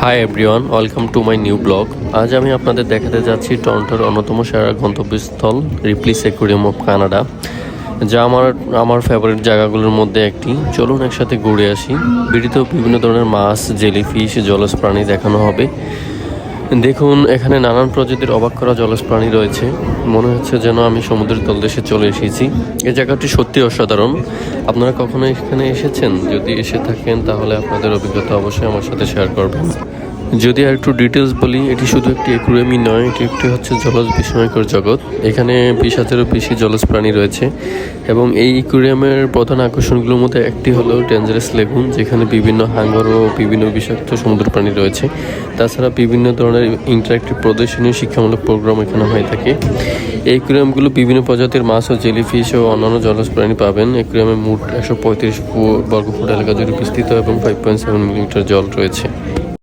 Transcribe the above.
Hi everyone, welcome to my new blog. আজ আমি আপনাদের দেখাতে যাচ্ছি টরন্টোর অন্যতম সেরা গন্তব্যস্থল রিপ্লিস অ্যাকুয়ারিয়াম অফ কানাডা, যা আমার ফেভারিট জায়গাগুলোর মধ্যে একটি। চলুন একসাথে ঘুরে আসি। ভিডিওতেও বিভিন্ন ধরনের মাছ, জেলিফিশ, জলজ প্রাণী দেখানো হবে। দেখুন, এখানে নানান প্রজাতির অবাক করা জলজ প্রাণী রয়েছে। মনে হচ্ছে যেন আমি সমুদ্রের তলদেশে চলে এসেছি। এই জায়গাটি সত্যি অসাধারণ। আপনারা কখনো এখানে এসেছেন? যদি এসে থাকেন তাহলে আপনাদের অভিজ্ঞতা অবশ্যই আমার সাথে শেয়ার করবেন। যদি আর একটু ডিটেলস বলি, এটি শুধু একটি অ্যাকুয়ারিয়ামই নয়, এটি একটি হচ্ছে জলজ বিস্ময়কর জগৎ। এখানে 20,000-এরও বেশি জলজ প্রাণী রয়েছে এবং এই অ্যাকুয়ারিয়ামের প্রধান আকর্ষণগুলোর মধ্যে একটি হলো ডেঞ্জারাস লেগুন, যেখানে বিভিন্ন হাঙ্গর ও বিভিন্ন বিষাক্ত সমুদ্র প্রাণী রয়েছে। তাছাড়া বিভিন্ন ধরনের ইন্টারেক্টিভ প্রদর্শনী শিক্ষামূলক প্রোগ্রাম এখানে হয়ে থাকে। এই অ্যাকুয়ারিয়ামগুলো বিভিন্ন প্রজাতির মাছ ও জেলিফিশ ও অন্যান্য জলজ প্রাণী পাবেন। অ্যাকুয়ারিয়ামে মোট 135 বর্গফুট এলাকা জুড়ে বিস্তৃত এবং 5.7 মিলিমিটার জল রয়েছে।